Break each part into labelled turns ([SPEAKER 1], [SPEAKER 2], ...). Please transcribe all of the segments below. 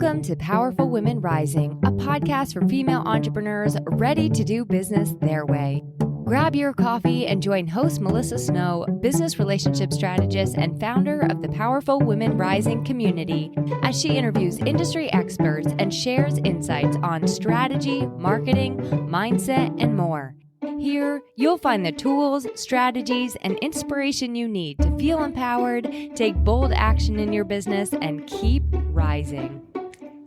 [SPEAKER 1] Welcome to Powerful Women Rising, a podcast for female entrepreneurs ready to do business their way. Grab your coffee and join host Melissa Snow, business relationship strategist and founder of the Powerful Women Rising community, as she interviews industry experts and shares insights on strategy, marketing, mindset, and more. Here, you'll find the tools, strategies, and inspiration you need to feel empowered, take bold action in your business, and keep rising.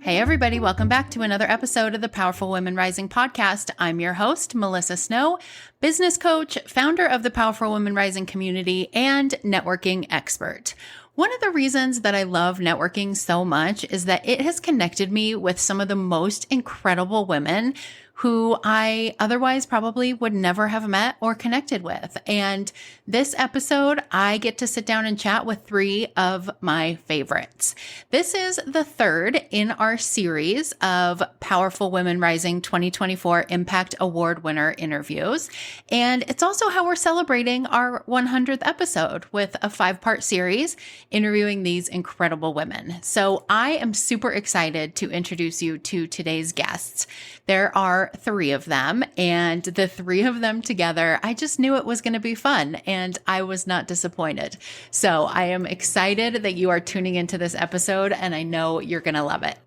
[SPEAKER 2] Hey everybody, welcome back to another episode of the Powerful Women Rising podcast. I'm your host, Melissa Snow, business coach, founder of the Powerful Women Rising community, and networking expert. One of the reasons that I love networking so much is that it has connected me with some of the most incredible women who I otherwise probably would never have met or connected with. And this episode, I get to sit down and chat with three of my favorites. This is the third in our series of Powerful Women Rising 2024 Impact Award winner interviews. And it's also how we're celebrating our 100th episode with a 5-part series interviewing these incredible women. So I am super excited to introduce you to today's guests. There are 3 of them, and the 3 of them together, I just knew it was going to be fun, and I was not disappointed. So I am excited that you are tuning into this episode, and I know you're going to love it.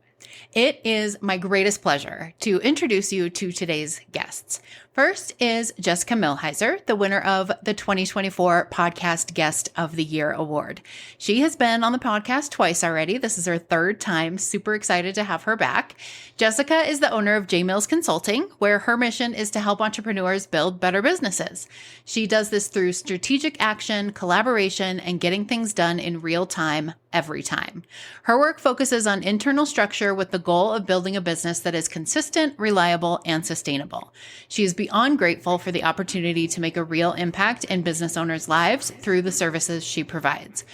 [SPEAKER 2] It is my greatest pleasure to introduce you to today's guests. First is Jessica Millhiser, the winner of the 2024 Podcast Guest of the Year Award. She has been on the podcast twice already. This is her 3rd time. Super excited to have her back. Jessica is the owner of J Mills Consulting, where her mission is to help entrepreneurs build better businesses. She does this through strategic action, collaboration, and getting things done in real time every time. Her work focuses on internal structure with the goal of building a business that is consistent, reliable, and sustainable. She is beyond grateful for the opportunity to make a real impact in business owners' lives through the services she provides.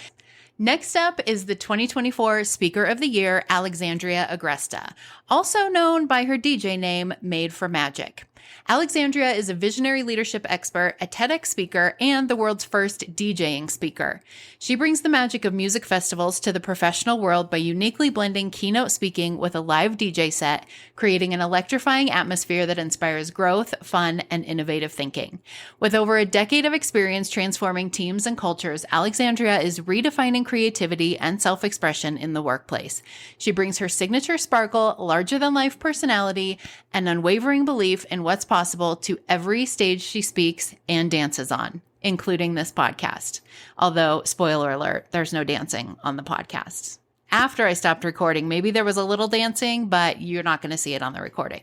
[SPEAKER 2] Next up is the 2024 Speaker of the Year, Alexandria Agresta, also known by her DJ name, Made for Magic. Alexandria is a visionary leadership expert, a TEDx speaker, and the world's first DJing speaker. She brings the magic of music festivals to the professional world by uniquely blending keynote speaking with a live DJ set, creating an electrifying atmosphere that inspires growth, fun, and innovative thinking. With over a decade of experience transforming teams and cultures, Alexandria is redefining creativity and self-expression in the workplace. She brings her signature sparkle, larger-than-life personality, and unwavering belief in what's possible to every stage she speaks and dances on, including this podcast. Although, spoiler alert, there's no dancing on the podcast. After I stopped recording, maybe there was a little dancing, but you're not going to see it on the recording.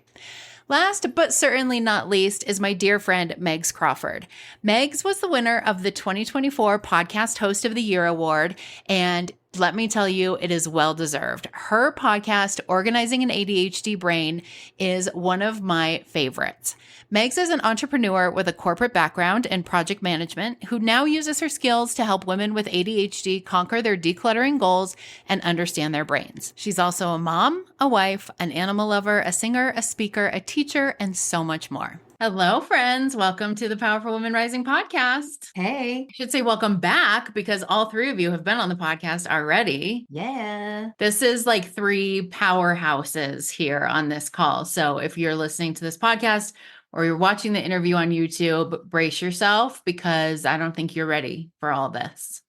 [SPEAKER 2] Last, but certainly not least, is my dear friend, Megs Crawford. Megs was the winner of the 2024 Podcast Host of the Year Award, and let me tell you, it is well-deserved. Her podcast, Organizing an ADHD Brain, is one of my favorites. Megs is an entrepreneur with a corporate background in project management who now uses her skills to help women with ADHD conquer their decluttering goals and understand their brains. She's also a mom, a wife, an animal lover, a singer, a speaker, a teacher, and so much more. Hello, friends. Welcome to the Powerful Women Rising podcast.
[SPEAKER 3] Hey.
[SPEAKER 2] I should say welcome back because all 3 of you have been on the podcast already.
[SPEAKER 3] Yeah.
[SPEAKER 2] This is like 3 powerhouses here on this call. So if you're listening to this podcast or you're watching the interview on YouTube, brace yourself because I don't think you're ready for all this.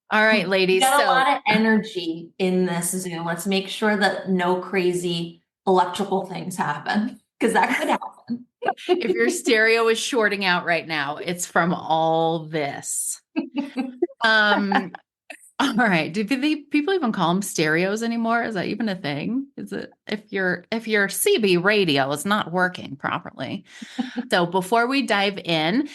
[SPEAKER 2] All right, ladies.
[SPEAKER 3] Got a lot of energy in this Zoom. Let's make sure that no crazy electrical things happen. Because that could happen.
[SPEAKER 2] If your stereo is shorting out right now, it's from all this. All right. Do people even call them stereos anymore? Is that even a thing? Is it if your CB radio is not working properly? So before we dive in,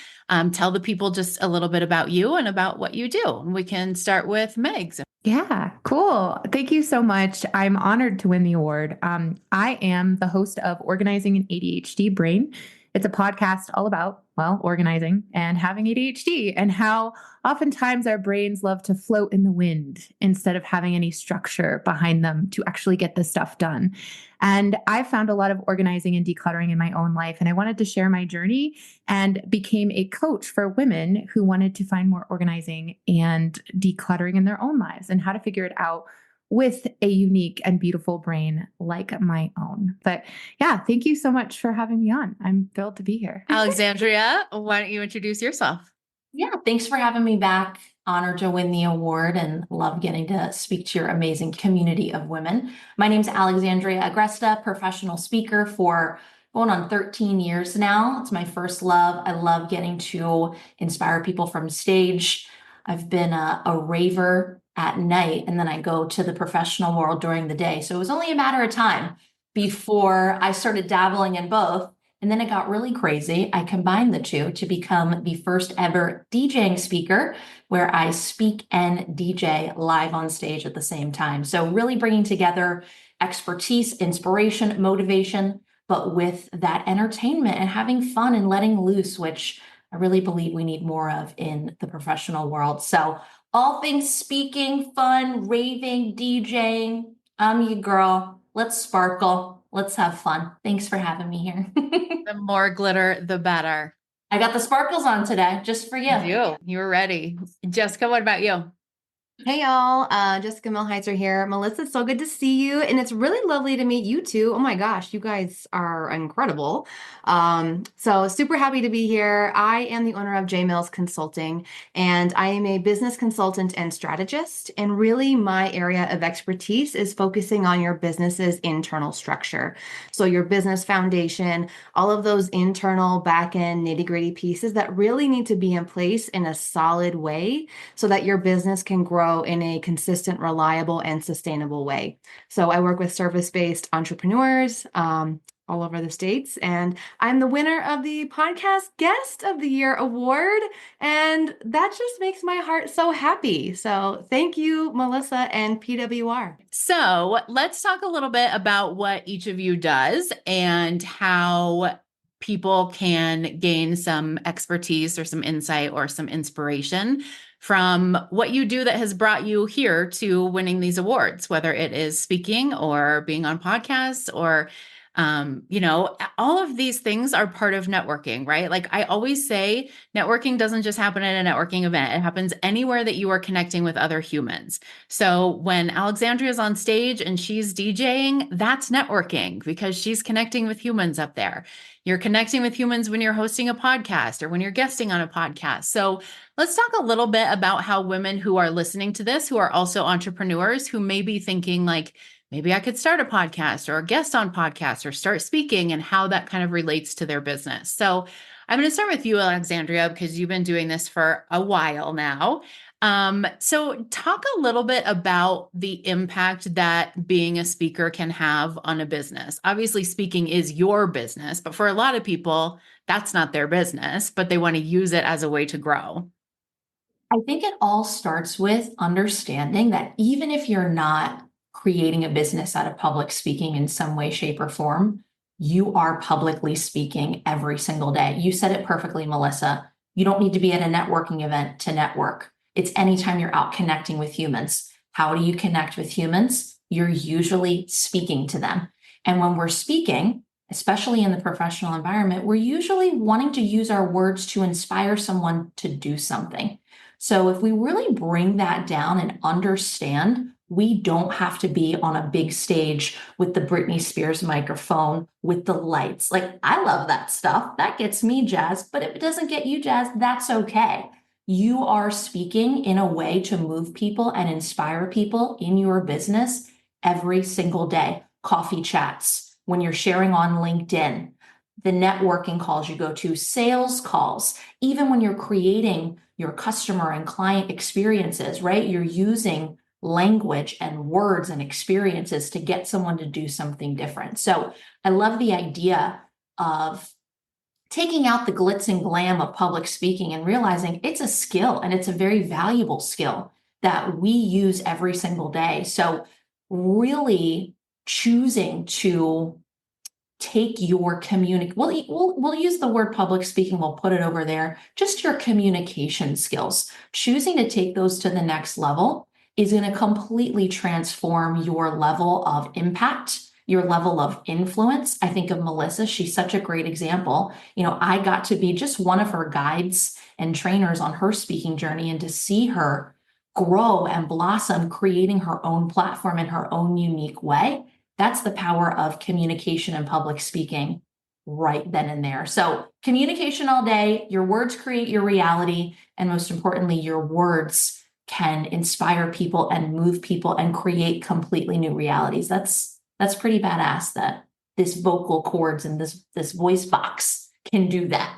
[SPEAKER 2] tell the people just a little bit about you and about what you do. We can start with Megs.
[SPEAKER 4] Yeah, cool. Thank you so much. I'm honored to win the award. I am the host of Organizing an ADHD Brain. It's a podcast all about, organizing and having ADHD and how oftentimes our brains love to float in the wind instead of having any structure behind them to actually get the stuff done. And I found a lot of organizing and decluttering in my own life, and I wanted to share my journey and became a coach for women who wanted to find more organizing and decluttering in their own lives and how to figure it out with a unique and beautiful brain like my own. But yeah, thank you so much for having me on. I'm thrilled to be here.
[SPEAKER 2] Alexandria, why don't you introduce yourself?
[SPEAKER 3] Yeah, thanks for having me back. Honored to win the award and love getting to speak to your amazing community of women. My name's Alexandria Agresta, professional speaker for going on 13 years now. It's my first love. I love getting to inspire people from stage. I've been a raver at night, and then I go to the professional world during the day. So it was only a matter of time before I started dabbling in both. And then it got really crazy. I combined the two to become the first ever DJing speaker, where I speak and DJ live on stage at the same time. So really bringing together expertise, inspiration, motivation, but with that entertainment and having fun and letting loose, which I really believe we need more of in the professional world. So all things speaking, fun, raving, DJing, I'm your girl. Let's sparkle. Let's have fun. Thanks for having me here.
[SPEAKER 2] The more glitter, the better.
[SPEAKER 3] I got the sparkles on today just for you.
[SPEAKER 2] You were ready. Jessica, what about you?
[SPEAKER 5] Hey y'all, Jessica Millhiser here. Melissa, it's so good to see you, and it's really lovely to meet you too. Oh my gosh, you guys are incredible. So super happy to be here. I am the owner of J Mills Consulting, and I am a business consultant and strategist. And really, my area of expertise is focusing on your business's internal structure. So your business foundation, all of those internal back-end nitty-gritty pieces that really need to be in place in a solid way so that your business can grow in a consistent, reliable, and sustainable way. So I work with service-based entrepreneurs all over the States, and I'm the winner of the Podcast Guest of the Year award, and that just makes my heart so happy. So thank you, Melissa and PWR.
[SPEAKER 2] So let's talk a little bit about what each of you does and how people can gain some expertise or some insight or some inspiration from what you do that has brought you here to winning these awards, whether it is speaking or being on podcasts or, all of these things are part of networking, right? Like I always say, networking doesn't just happen at a networking event. It happens anywhere that you are connecting with other humans. So when Alexandria is on stage and she's DJing, that's networking because she's connecting with humans up there. You're connecting with humans when you're hosting a podcast or when you're guesting on a podcast. So let's talk a little bit about how women who are listening to this, who are also entrepreneurs, who may be thinking like, maybe I could start a podcast or a guest on podcast or start speaking, and how that kind of relates to their business. So I'm going to start with you, Alexandria, because you've been doing this for a while now. So talk a little bit about the impact that being a speaker can have on a business. Obviously, speaking is your business, but for a lot of people, that's not their business, but they want to use it as a way to grow.
[SPEAKER 3] I think it all starts with understanding that even if you're not creating a business out of public speaking in some way, shape, or form, you are publicly speaking every single day. You said it perfectly, Melissa. You don't need to be at a networking event to network. It's anytime you're out connecting with humans. How do you connect with humans? You're usually speaking to them. And when we're speaking, especially in the professional environment, we're usually wanting to use our words to inspire someone to do something. So if we really bring that down and understand, we don't have to be on a big stage with the Britney Spears microphone, with the lights. Like, I love that stuff. That gets me jazzed, but if it doesn't get you jazzed, that's okay. You are speaking in a way to move people and inspire people in your business every single day. Coffee chats, when you're sharing on LinkedIn, the networking calls you go to, sales calls, even when you're creating your customer and client experiences, right? You're using language and words and experiences to get someone to do something different. So I love the idea of taking out the glitz and glam of public speaking and realizing it's a skill, and it's a very valuable skill that we use every single day. So really choosing to take your we'll use the word public speaking, we'll put it over there, just your communication skills, choosing to take those to the next level is going to completely transform your level of impact, your level of influence. I think of Melissa, she's such a great example. I got to be just one of her guides and trainers on her speaking journey, and to see her grow and blossom, creating her own platform in her own unique way. That's the power of communication and public speaking right then and there. So communication all day, your words create your reality. And most importantly, your words can inspire people and move people and create completely new realities. That's pretty badass that this vocal cords and this voice box can do that.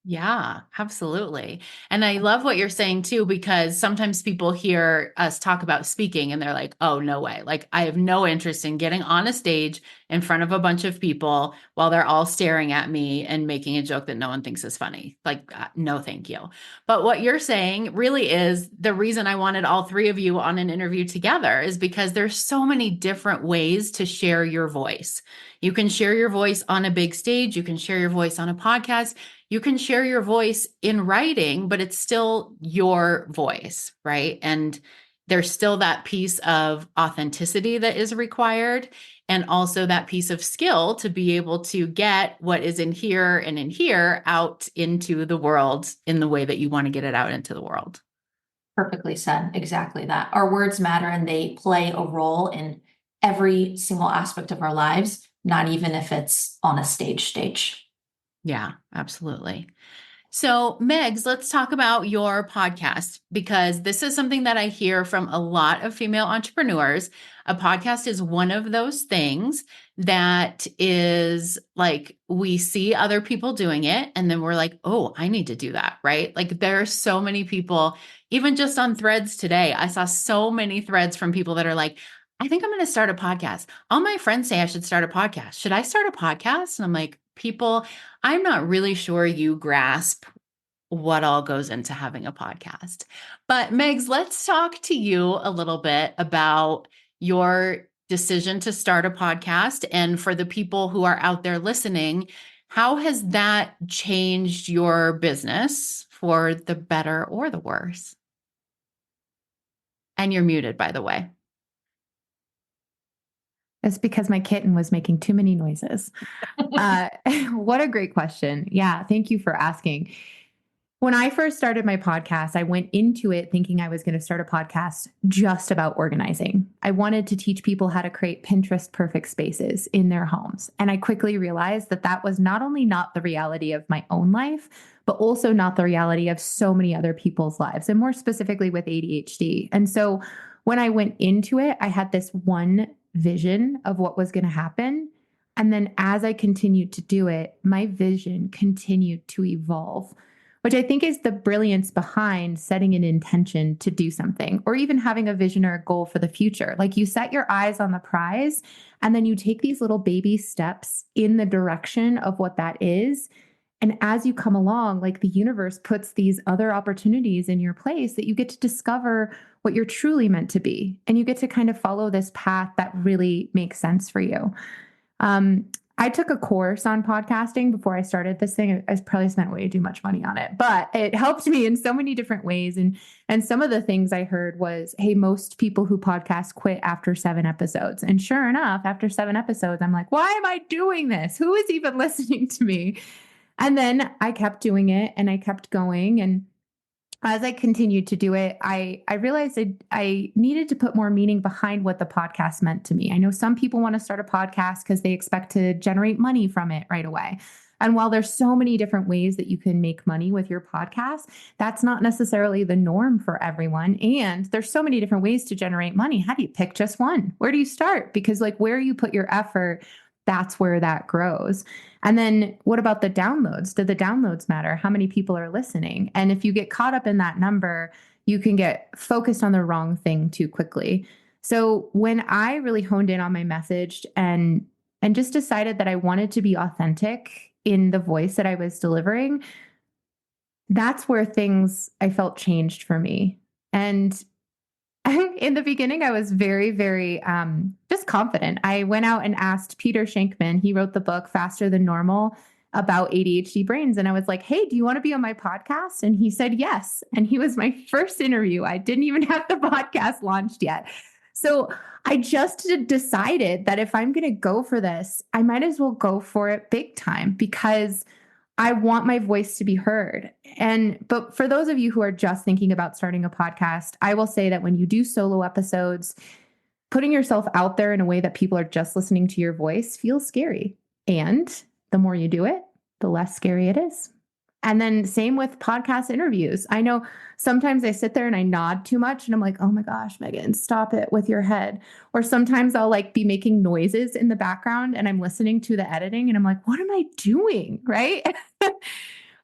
[SPEAKER 2] Yeah, absolutely. And I love what you're saying too, because sometimes people hear us talk about speaking and they're like, oh, no way. Like, I have no interest in getting on a stage in front of a bunch of people while they're all staring at me and making a joke that no one thinks is funny. Like, no, thank you. But what you're saying really is the reason I wanted all three of you on an interview together is because there's so many different ways to share your voice. You can share your voice on a big stage. You can share your voice on a podcast. You can share your voice in writing, but it's still your voice, right? And there's still that piece of authenticity that is required, and also that piece of skill to be able to get what is in here and in here out into the world in the way that you want to get it out into the world.
[SPEAKER 3] Perfectly said. Exactly that. Our words matter and they play a role in every single aspect of our lives, not even if it's on a stage.
[SPEAKER 2] Yeah, absolutely. So, Megs, let's talk about your podcast, because this is something that I hear from a lot of female entrepreneurs. A podcast is one of those things that is like, we see other people doing it and then we're like, oh, I need to do that, right? Like, there are so many people, even just on threads today, I saw so many threads from people that are like, I think I'm going to start a podcast. All my friends say I should start a podcast. Should I start a podcast? And I'm like, people, I'm not really sure you grasp what all goes into having a podcast. But Megs, let's talk to you a little bit about your decision to start a podcast. And for the people who are out there listening, how has that changed your business for the better or the worse? And you're muted, by the way.
[SPEAKER 4] It's because my kitten was making too many noises. What a great question. Yeah, thank you for asking. When I first started my podcast, I went into it thinking I was going to start a podcast just about organizing. I wanted to teach people how to create Pinterest perfect spaces in their homes. And I quickly realized that that was not only not the reality of my own life, but also not the reality of so many other people's lives, and more specifically with ADHD. And so when I went into it, I had this one vision of what was going to happen. And then as I continued to do it, my vision continued to evolve, which I think is the brilliance behind setting an intention to do something, or even having a vision or a goal for the future. Like, you set your eyes on the prize and then you take these little baby steps in the direction of what that is. And as you come along, like, the universe puts these other opportunities in your place that you get to discover what you're truly meant to be. And you get to kind of follow this path that really makes sense for you. I took a course on podcasting before I started this thing. I probably spent way too much money on it, but it helped me in so many different ways. And some of the things I heard was, hey, most people who podcast quit after 7 episodes. And sure enough, after 7 episodes, I'm like, why am I doing this? Who is even listening to me? And then I kept doing it and I kept going. And as I continued to do it, I realized I needed to put more meaning behind what the podcast meant to me. I know some people want to start a podcast because they expect to generate money from it right away. And while there's so many different ways that you can make money with your podcast, that's not necessarily the norm for everyone. And there's so many different ways to generate money. How do you pick just one? Where do you start? Because, like, where you put your effort, that's where that grows. And then what about the downloads? Do the downloads matter? How many people are listening? And if you get caught up in that number, you can get focused on the wrong thing too quickly. So when I really honed in on my message and just decided that I wanted to be authentic in the voice that I was delivering, that's where things I felt changed for me. And in the beginning, I was very, very just confident. I went out and asked Peter Shankman. He wrote the book Faster Than Normal about ADHD brains. And I was like, hey, do you want to be on my podcast? And he said yes. And he was my first interview. I didn't even have the podcast launched yet. So I just decided that if I'm going to go for this, I might as well go for it big time, because I want my voice to be heard. But for those of you who are just thinking about starting a podcast, I will say that when you do solo episodes, putting yourself out there in a way that people are just listening to your voice feels scary. And the more you do it, the less scary it is. And then same with podcast interviews. I know sometimes I sit there and I nod too much and I'm like, oh my gosh, Megan, stop it with your head. Or sometimes I'll like be making noises in the background and I'm listening to the editing and I'm like, what am I doing? Right.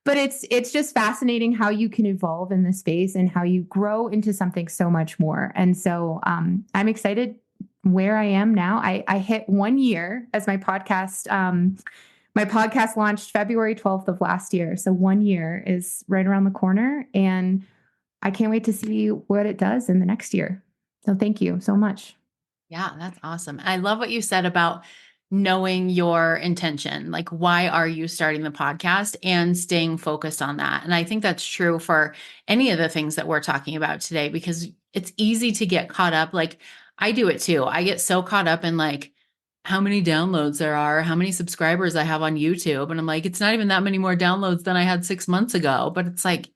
[SPEAKER 4] But it's just fascinating how you can evolve in this space and how you grow into something so much more. And so I'm excited where I am now. I hit 1 year as my podcast. My podcast launched February 12th of last year. So 1 year is right around the corner. And I can't wait to see what it does in the next year. So thank you so much.
[SPEAKER 2] Yeah, that's awesome. I love what you said about knowing your intention. Like, why are you starting the podcast and staying focused on that? And I think that's true for any of the things that we're talking about today, because it's easy to get caught up. Like, I do it too. I get so caught up in like how many downloads there are, how many subscribers I have on YouTube. And I'm like, it's not even that many more downloads than I had 6 months ago. But it's like,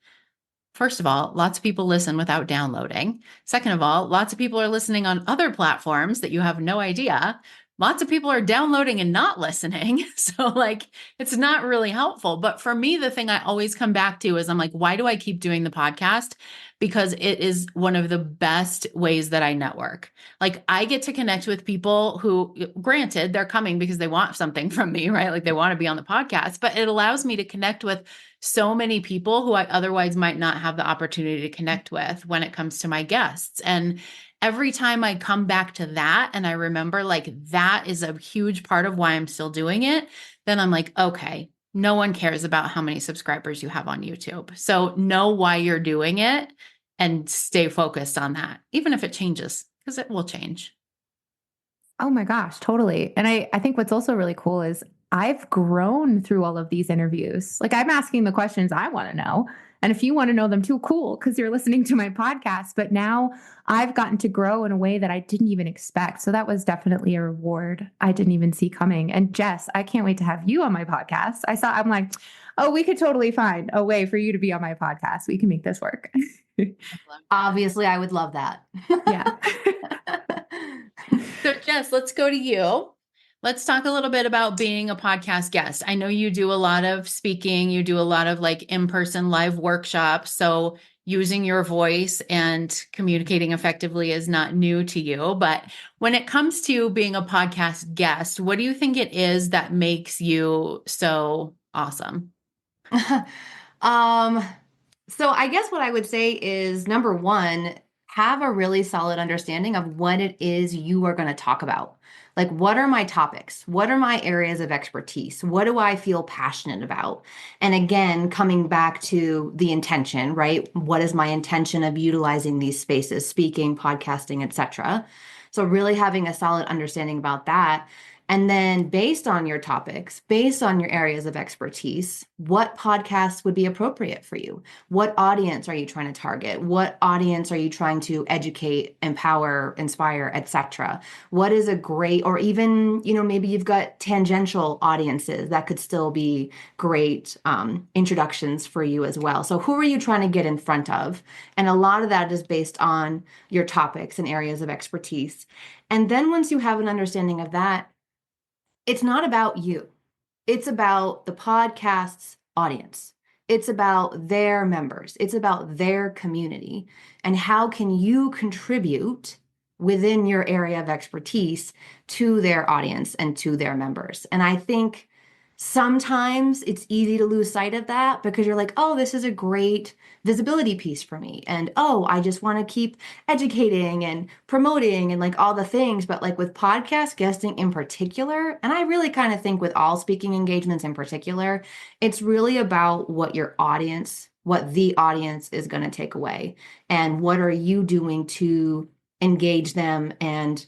[SPEAKER 2] first of all, lots of people listen without downloading. Second of all, lots of people are listening on other platforms that you have no idea. Lots of people are downloading and not listening. So like, it's not really helpful. But for me, the thing I always come back to is I'm like, why do I keep doing the podcast? Because it is one of the best ways that I network. Like, I get to connect with people who, granted, they're coming because they want something from me, right? Like they want to be on the podcast, but it allows me to connect with so many people who I otherwise might not have the opportunity to connect with when it comes to my guests. And every time I come back to that and I remember like that is a huge part of why I'm still doing it, then I'm like, okay, no one cares about how many subscribers you have on YouTube. So know why you're doing it and stay focused on that, even if it changes, because it will change.
[SPEAKER 4] Oh my gosh, totally. And I think what's also really cool is I've grown through all of these interviews. Like I'm asking the questions I want to know. And if you want to know them too, cool, because you're listening to my podcast. But now I've gotten to grow in a way that I didn't even expect. So that was definitely a reward I didn't even see coming. And Jess, I can't wait to have you on my podcast. I'm like, oh, we could totally find a way for you to be on my podcast. We can make this work.
[SPEAKER 5] Obviously, I would love that.
[SPEAKER 4] Yeah.
[SPEAKER 2] So Jess, let's go to you. Let's talk a little bit about being a podcast guest. I know you do a lot of speaking, you do a lot of like in-person live workshops. So using your voice and communicating effectively is not new to you. But when it comes to being a podcast guest, what do you think it is that makes you so awesome?
[SPEAKER 5] So I guess what I would say is number one, have a really solid understanding of what it is you are going to talk about. Like, what are my topics? What are my areas of expertise? What do I feel passionate about? And again, coming back to the intention, right? What is my intention of utilizing these spaces, speaking, podcasting, etc. So really having a solid understanding about that. And then based on your topics, based on your areas of expertise, what podcasts would be appropriate for you? What audience are you trying to target? What audience are you trying to educate, empower, inspire, etc.? What is a great, or even, maybe you've got tangential audiences that could still be great introductions for you as well. So who are you trying to get in front of? And a lot of that is based on your topics and areas of expertise. And then once you have an understanding of that, it's not about you. It's about the podcast's audience. It's about their members. It's about their community. And how can you contribute within your area of expertise to their audience and to their members? And I think sometimes it's easy to lose sight of that because you're like, oh, this is a great visibility piece for me. And oh, I just want to keep educating and promoting and like all the things. But like with podcast guesting in particular, and I really kind of think with all speaking engagements in particular, it's really about what the audience is going to take away. And what are you doing to engage them and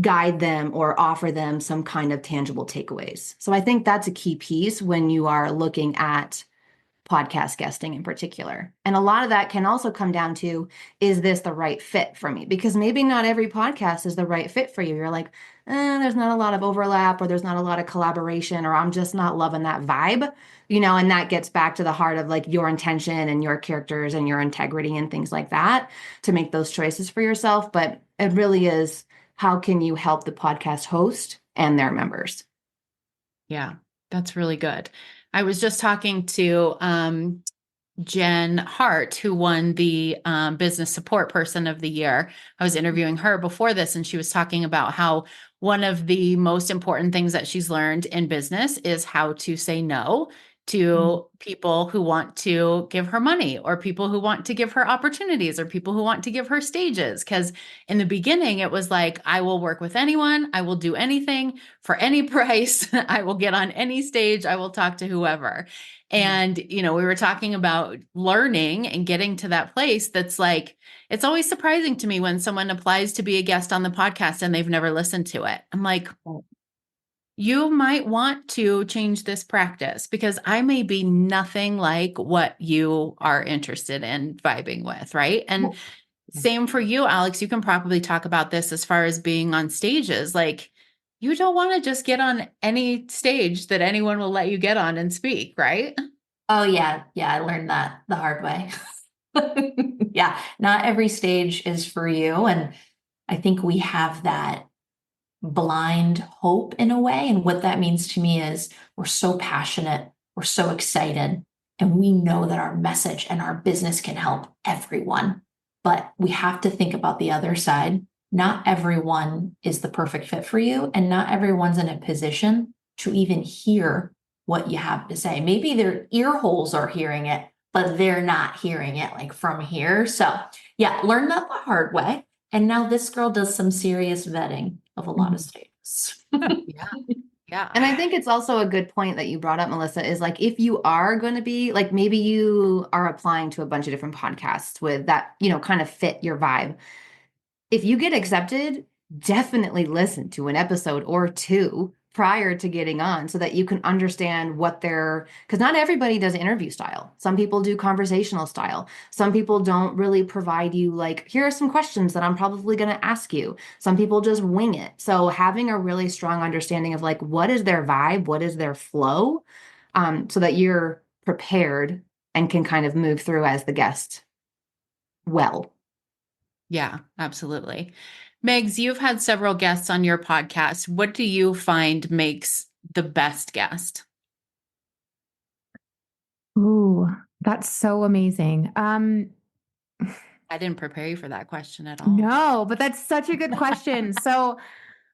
[SPEAKER 5] guide them or offer them some kind of tangible takeaways. So I think that's a key piece when you are looking at podcast guesting in particular. And a lot of that can also come down to, is this the right fit for me? Because maybe not every podcast is the right fit for you. You're like, there's not a lot of overlap, or there's not a lot of collaboration, or I'm just not loving that vibe, and that gets back to the heart of like your intention and your characters and your integrity and things like that to make those choices for yourself. But it really is, how can you help the podcast host and their members?
[SPEAKER 2] Yeah, that's really good. I was just talking to Jen Hart, who won the Business Support Person of the Year. I was interviewing her before this, and she was talking about how one of the most important things that she's learned in business is how to say no to people who want to give her money, or people who want to give her opportunities, or people who want to give her stages. Because in the beginning, it was like, I will work with anyone. I will do anything for any price. I will get on any stage. I will talk to whoever. And, we were talking about learning and getting to that place that's like, it's always surprising to me when someone applies to be a guest on the podcast and they've never listened to it. I'm like, you might want to change this practice, because I may be nothing like what you are interested in vibing with, right? And same for you, Alex. You can probably talk about this as far as being on stages. Like, you don't want to just get on any stage that anyone will let you get on and speak, right?
[SPEAKER 3] Oh, yeah. Yeah, I learned that the hard way. Yeah, not every stage is for you. And I think we have that blind hope in a way. And what that means to me is, we're so passionate, we're so excited, and we know that our message and our business can help everyone. But we have to think about the other side. Not everyone is the perfect fit for you, and not everyone's in a position to even hear what you have to say. Maybe their ear holes are hearing it, but they're not hearing it like from here. So yeah, learn that the hard way. And now this girl does some serious vetting of a lot of stages.
[SPEAKER 2] Yeah.
[SPEAKER 5] And I think it's also a good point that you brought up, Melissa, is like, if you are going to be like, maybe you are applying to a bunch of different podcasts with that, kind of fit your vibe. If you get accepted, definitely listen to an episode or two prior to getting on, so that you can understand what because not everybody does interview style. Some people do conversational style. Some people don't really provide you like, here are some questions that I'm probably going to ask you. Some people just wing it. So having a really strong understanding of like, what is their vibe? What is their flow? So that you're prepared and can kind of move through as the guest well.
[SPEAKER 2] Yeah, absolutely. Megs, you've had several guests on your podcast. What do you find makes the best guest?
[SPEAKER 4] Ooh, that's so amazing.
[SPEAKER 2] I didn't prepare you for that question at all.
[SPEAKER 4] No, but that's such a good question. So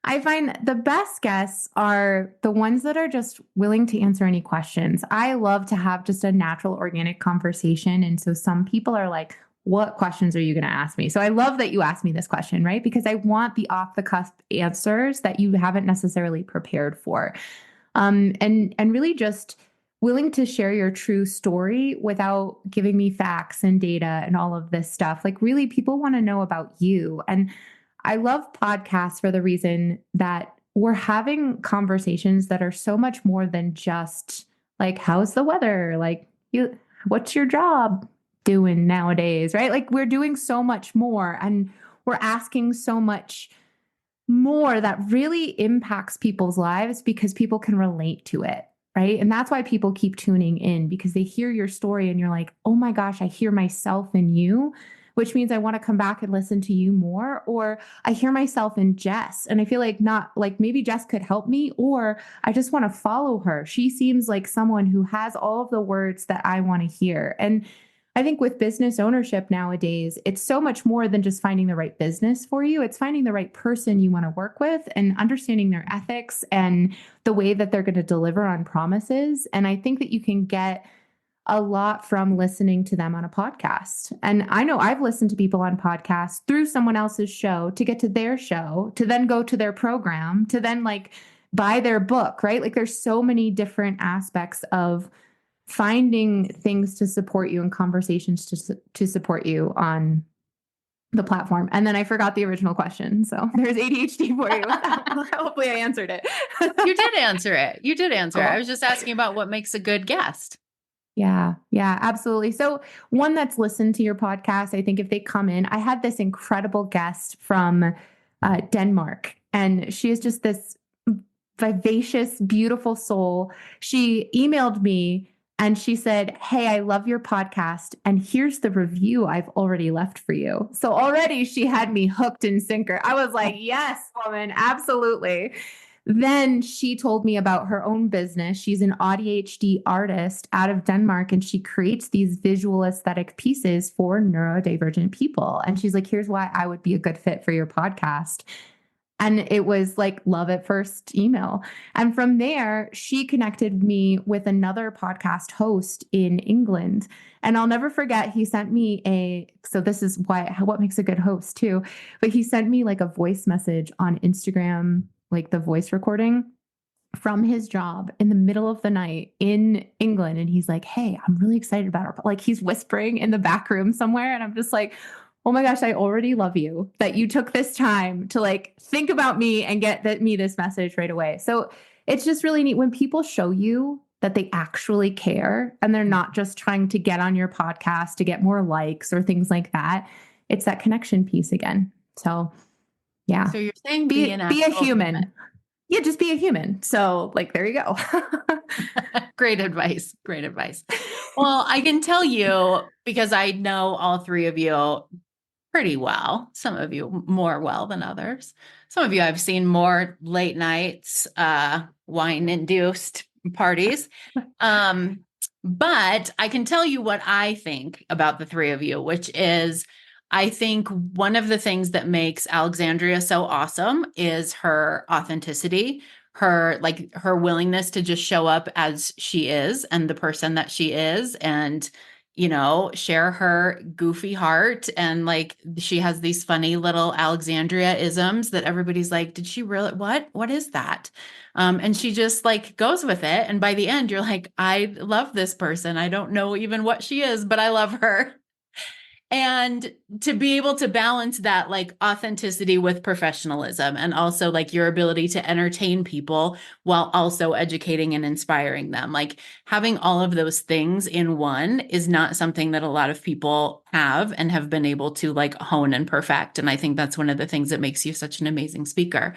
[SPEAKER 4] I find the best guests are the ones that are just willing to answer any questions. I love to have just a natural, organic conversation. And so some people are like, what questions are you going to ask me? So I love that you asked me this question, right? Because I want the off the cusp answers that you haven't necessarily prepared for. And really just willing to share your true story without giving me facts and data and all of this stuff. Like, really, people want to know about you. And I love podcasts for the reason that we're having conversations that are so much more than just like, how's the weather? Like, what's your job doing nowadays, right? Like, we're doing so much more, and we're asking so much more that really impacts people's lives because people can relate to it, right? And that's why people keep tuning in, because they hear your story and you're like, oh my gosh, I hear myself in you, which means I want to come back and listen to you more. Or I hear myself in Jess and I feel like maybe Jess could help me, or I just want to follow her. She seems like someone who has all of the words that I want to hear. And I think with business ownership nowadays, it's so much more than just finding the right business for you. It's finding the right person you want to work with and understanding their ethics and the way that they're going to deliver on promises. And I think that you can get a lot from listening to them on a podcast. And I know I've listened to people on podcasts through someone else's show to get to their show, to then go to their program, to then like buy their book, right? Like, there's so many different aspects of finding things to support you and conversations to support you on the platform. And then I forgot the original question. So there's ADHD for you. Hopefully I answered it.
[SPEAKER 2] You did answer it. You did answer it.
[SPEAKER 4] Cool.
[SPEAKER 2] I was just asking about what makes a good guest.
[SPEAKER 4] Yeah, yeah, absolutely. So one that's listened to your podcast, I think if they come in, I had this incredible guest from Denmark, and she is just this vivacious, beautiful soul. She emailed me and she said, "Hey, I love your podcast. And here's the review I've already left for you." So already she had me hooked and sinker. I was like, yes, woman, absolutely. Then she told me about her own business. She's an ADHD artist out of Denmark, and she creates these visual aesthetic pieces for neurodivergent people. And she's like, here's why I would be a good fit for your podcast. And it was like love at first email. And from there, she connected me with another podcast host in England. And I'll never forget, he sent me so this is what makes a good host too, but he sent me like a voice message on Instagram, like the voice recording from his job in the middle of the night in England. And he's like, "Hey, I'm really excited about our," like he's whispering in the back room somewhere. And I'm just like, oh my gosh, I already love you that you took this time to like think about me and me this message right away. So it's just really neat when people show you that they actually care and they're not just trying to get on your podcast to get more likes or things like that. It's that connection piece again. So yeah.
[SPEAKER 2] So you're saying
[SPEAKER 4] be a human.
[SPEAKER 2] Human.
[SPEAKER 4] Yeah, just be a human. So like, there you go.
[SPEAKER 2] Great advice. Great advice. Well, I can tell you, because I know all three of you pretty well, some of you more well than others. Some of you I've seen more late nights, wine-induced parties. But I can tell you what I think about the three of you, which is I think one of the things that makes Alexandria so awesome is her authenticity, her willingness to just show up as she is and the person that she is, and share her goofy heart. And like, she has these funny little Alexandria isms that everybody's like, did she really, what is that? And she just like goes with it. And by the end, you're like, I love this person. I don't know even what she is, but I love her. And to be able to balance that like authenticity with professionalism, and also like your ability to entertain people while also educating and inspiring them. Like having all of those things in one is not something that a lot of people have and have been able to like hone and perfect. And I think that's one of the things that makes you such an amazing speaker.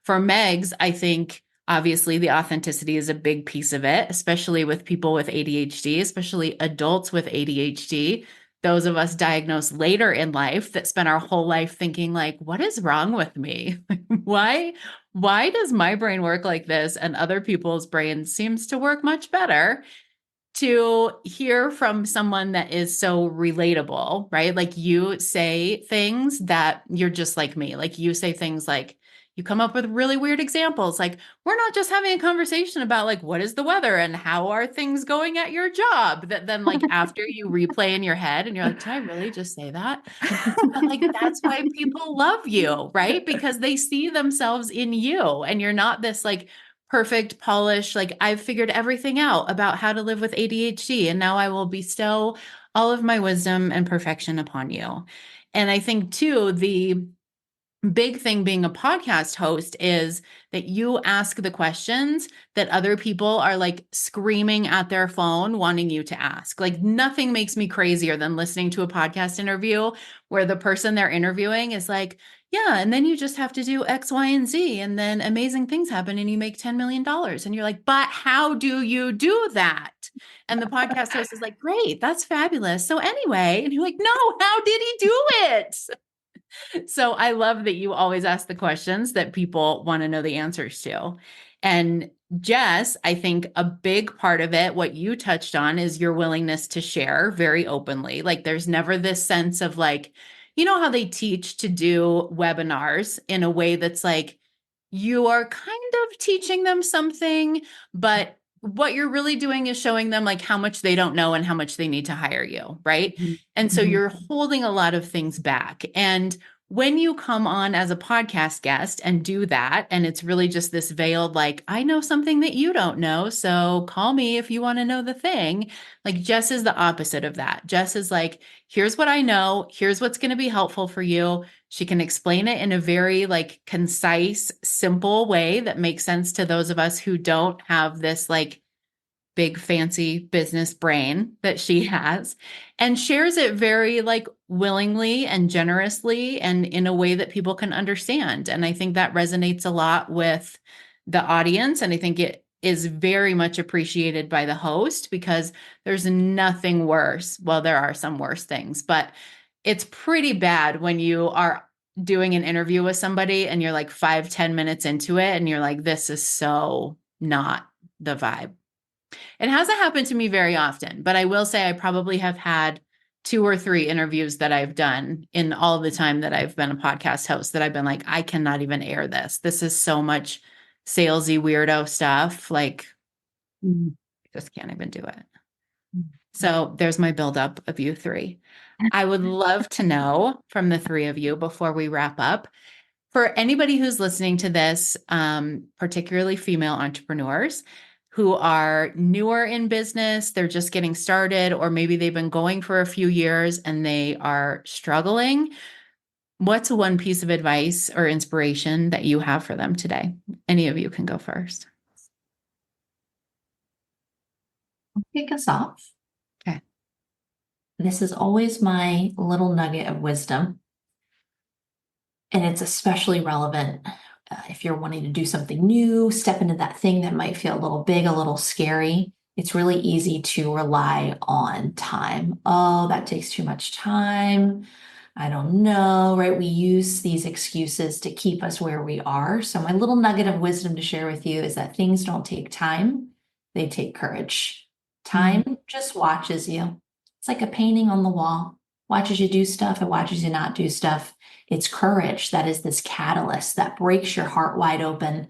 [SPEAKER 2] For Megs, I think obviously the authenticity is a big piece of it, especially with people with ADHD, especially adults with ADHD. Those of us diagnosed later in life that spent our whole life thinking like, what is wrong with me? Why does my brain work like this and other people's brains seems to work much better? To hear from someone that is so relatable, right? Like you say things that you're just like me. Like you say things like, you come up with really weird examples. Like, we're not just having a conversation about like, what is the weather and how are things going at your job? That then like after you replay in your head and you're like, did I really just say that? But like, that's why people love you, right? Because they see themselves in you and you're not this like perfect, polished, like I've figured everything out about how to live with ADHD. And now I will bestow all of my wisdom and perfection upon you. And I think too, the big thing being a podcast host is that you ask the questions that other people are like screaming at their phone wanting you to ask. Like nothing makes me crazier than listening to a podcast interview where the person they're interviewing is like, yeah, and then you just have to do X, Y, and Z, and then amazing things happen and you make $10 million. And you're like, but how do you do that? And the podcast host is like, great, that's fabulous. So anyway, and you're like, no, how did he do it? So I love that you always ask the questions that people want to know the answers to. And Jess, I think a big part of it, what you touched on, is your willingness to share very openly. Like there's never this sense of like, you know how they teach to do webinars in a way that's like, you are kind of teaching them something, but what you're really doing is showing them like how much they don't know and how much they need to hire you, right?
[SPEAKER 4] Mm-hmm.
[SPEAKER 2] And so you're holding a lot of things back. And when you come on as a podcast guest and do that, and it's really just this veiled, like, I know something that you don't know, so call me if you want to know the thing. Like Jess is the opposite of that. Jess is like, here's what I know. Here's what's going to be helpful for you. She can explain it in a very like concise, simple way that makes sense to those of us who don't have this like big fancy business brain that she has, and shares it very like willingly and generously and in a way that people can understand. And I think that resonates a lot with the audience. And I think it is very much appreciated by the host, because there's nothing worse. Well, there are some worse things, but it's pretty bad when you are doing an interview with somebody and you're like 5-10 minutes into it and you're like, this is so not the vibe. It hasn't happened to me very often, but I will say I probably have had 2 or 3 interviews that I've done in all the time that I've been a podcast host that I've been like, I cannot even air this. This is so much salesy weirdo stuff. Like, I just can't even do it. So there's my buildup of you 3. I would love to know from the 3 of you before we wrap up, for anybody who's listening to this, particularly female entrepreneurs who are newer in business, they're just getting started, or maybe they've been going for a few years and they are struggling. What's one piece of advice or inspiration that you have for them today? Any of you can go first.
[SPEAKER 3] I'll kick us off.
[SPEAKER 2] Okay.
[SPEAKER 3] This is always my little nugget of wisdom. And it's especially relevant if you're wanting to do something new, step into that thing that might feel a little big, a little scary. It's really easy to rely on time. Oh, that takes too much time. I don't know, right? We use these excuses to keep us where we are. So my little nugget of wisdom to share with you is that things don't take time. They take courage. Time just watches you. It's like a painting on the wall. Watches you do stuff. It watches you not do stuff. It's courage that is this catalyst that breaks your heart wide open,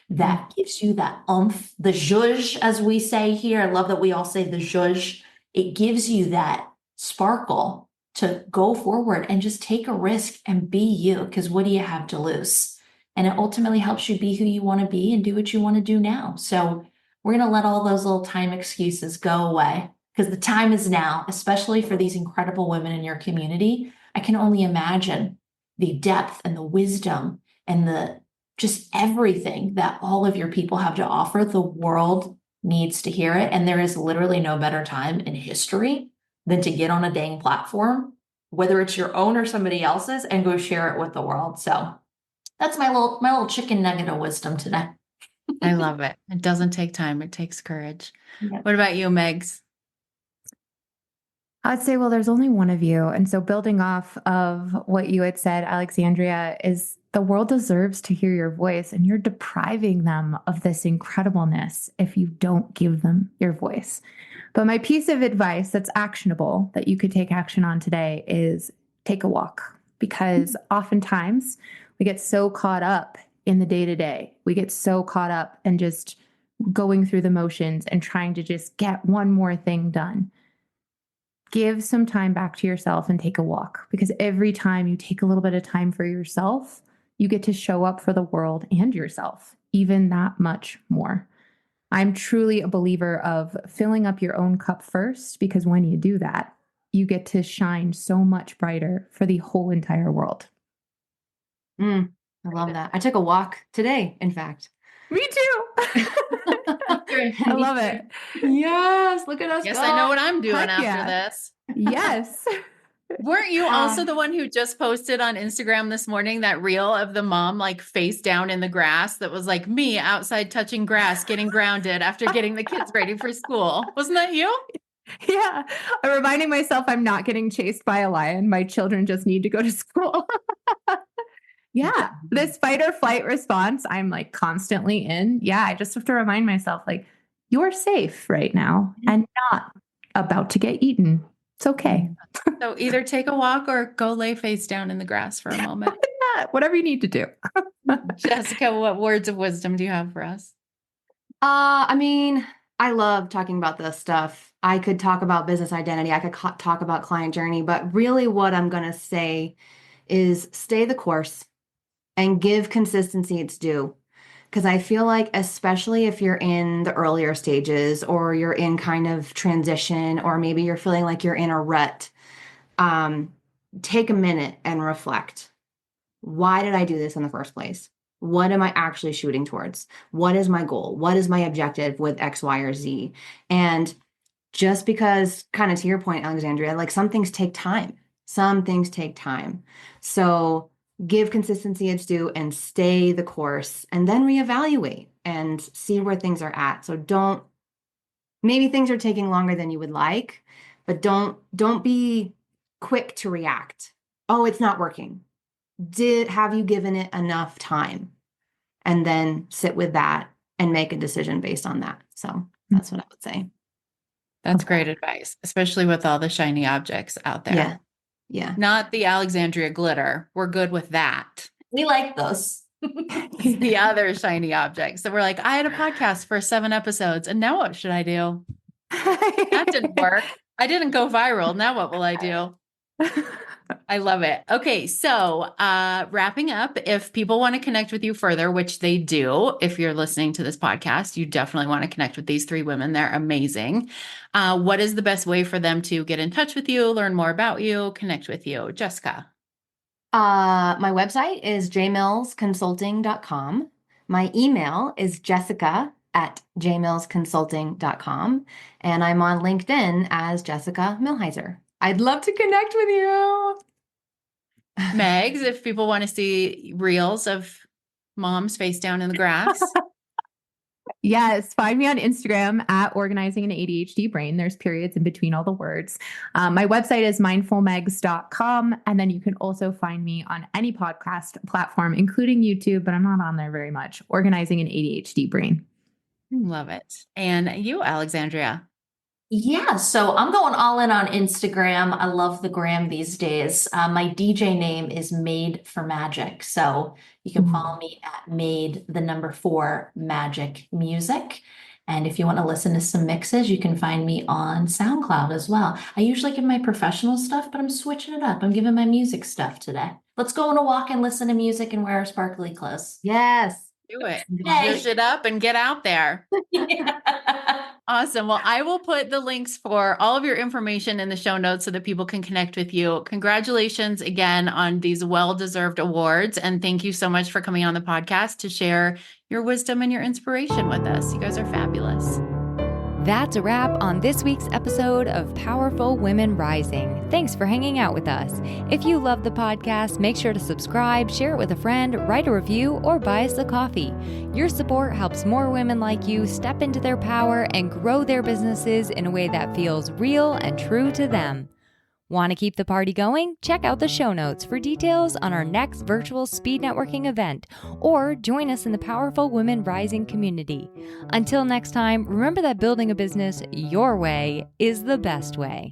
[SPEAKER 3] that gives you that oomph, the zhuzh, as we say here. I love that we all say the zhuzh. It gives you that sparkle to go forward and just take a risk and be you, because what do you have to lose? And it ultimately helps you be who you want to be and do what you want to do now. So we're going to let all those little time excuses go away, because the time is now, especially for these incredible women in your community. I can only imagine the depth and the wisdom and the just everything that all of your people have to offer. The world needs to hear it. And there is literally no better time in history than to get on a dang platform, whether it's your own or somebody else's, and go share it with the world. So that's my little chicken nugget of wisdom today.
[SPEAKER 2] I love it. It doesn't take time. It takes courage.
[SPEAKER 3] Yeah.
[SPEAKER 2] What about you, Megs?
[SPEAKER 4] I'd say, well, there's only one of you. And so building off of what you had said, Alexandria, is the world deserves to hear your voice, and you're depriving them of this incredibleness if you don't give them your voice. But my piece of advice that's actionable that you could take action on today is take a walk, because oftentimes we get so caught up in the day-to-day. We get so caught up in just going through the motions and trying to just get one more thing done. Give some time back to yourself and take a walk, because every time you take a little bit of time for yourself, you get to show up for the world and yourself even that much more. I'm truly a believer of filling up your own cup first, because when you do that, you get to shine so much brighter for the whole entire world.
[SPEAKER 5] I love that. I took a walk today, in fact.
[SPEAKER 4] Me too. I love it.
[SPEAKER 5] Yes, look at us.
[SPEAKER 2] Yes,
[SPEAKER 5] go.
[SPEAKER 2] I know what I'm doing
[SPEAKER 4] Heck
[SPEAKER 2] after
[SPEAKER 4] yeah.
[SPEAKER 2] this.
[SPEAKER 4] Yes.
[SPEAKER 2] Weren't you also the one who just posted on Instagram this morning that reel of the mom like face down in the grass that was like me outside touching grass, getting grounded after getting the kids ready for school? Wasn't that you?
[SPEAKER 4] Yeah. I'm reminding myself I'm not getting chased by a lion. My children just need to go to school. Yeah. This fight or flight response, I'm like constantly in. Yeah. I just have to remind myself, like, you're safe right now and not about to get eaten. It's okay.
[SPEAKER 2] So either take a walk or go lay face down in the grass for a moment.
[SPEAKER 4] Yeah, whatever you need to do.
[SPEAKER 2] Jessica, what words of wisdom do you have for us?
[SPEAKER 5] I mean, I love talking about this stuff. I could talk about business identity. I could talk about client journey, but really what I'm going to say is stay the course and give consistency its due. Because I feel like, especially if you're in the earlier stages or you're in kind of transition, or maybe you're feeling like you're in a rut, take a minute and reflect. Why did I do this in the first place? What am I actually shooting towards? What is my goal? What is my objective with X, Y, or Z? And just because, kind of to your point, Alexandria, like some things take time. Some things take time. So give consistency its due and stay the course, and then reevaluate and see where things are at. So maybe things are taking longer than you would like, but don't be quick to react. Oh, it's not working. Have you given it enough time? And then sit with that and make a decision based on that. So that's what I would say.
[SPEAKER 2] That's great advice, especially with all the shiny objects out there.
[SPEAKER 5] Yeah. Yeah.
[SPEAKER 2] Not the Alexandria glitter. We're good with that.
[SPEAKER 3] We like those.
[SPEAKER 2] It's the other shiny objects. So we're like, I had a podcast for 7 episodes, and now what should I do? That didn't work. I didn't go viral. Now what will I do? I love it. Okay. So, wrapping up, if people want to connect with you further, which they do, if you're listening to this podcast, you definitely want to connect with these 3 women. They're amazing. What is the best way for them to get in touch with you, learn more about you, connect with you? Jessica.
[SPEAKER 5] My website is jmillsconsulting.com. My email is jessica@jmillsconsulting.com. And I'm on LinkedIn as Jessica Millhiser. I'd love to connect with you.
[SPEAKER 2] Megs, if people want to see reels of mom's face down in the grass.
[SPEAKER 4] Yes, find me on Instagram at organizing an ADHD brain. There's periods in between all the words. My website is mindfulmegs.com. And then you can also find me on any podcast platform, including YouTube, but I'm not on there very much. Organizing an ADHD brain.
[SPEAKER 2] Love it. And you, Alexandria?
[SPEAKER 3] Yeah, so I'm going all in on Instagram. I love the gram these days. My DJ name is Made for Magic. So you can follow me at Made4 Magic Music. And if you want to listen to some mixes, you can find me on SoundCloud as well. I usually give my professional stuff, but I'm switching it up. I'm giving my music stuff today. Let's go on a walk and listen to music and wear our sparkly clothes.
[SPEAKER 5] Yes.
[SPEAKER 2] Do it.
[SPEAKER 3] Yay.
[SPEAKER 2] Zhuzh it up and get out there. Awesome. Well, I will put the links for all of your information in the show notes so that people can connect with you. Congratulations again on these well-deserved awards. And thank you so much for coming on the podcast to share your wisdom and your inspiration with us. You guys are fabulous.
[SPEAKER 1] That's a wrap on this week's episode of Powerful Women Rising. Thanks for hanging out with us. If you love the podcast, make sure to subscribe, share it with a friend, write a review, or buy us a coffee. Your support helps more women like you step into their power and grow their businesses in a way that feels real and true to them. Want to keep the party going? Check out the show notes for details on our next virtual speed networking event, or join us in the Powerful Women Rising community. Until next time, remember that building a business your way is the best way.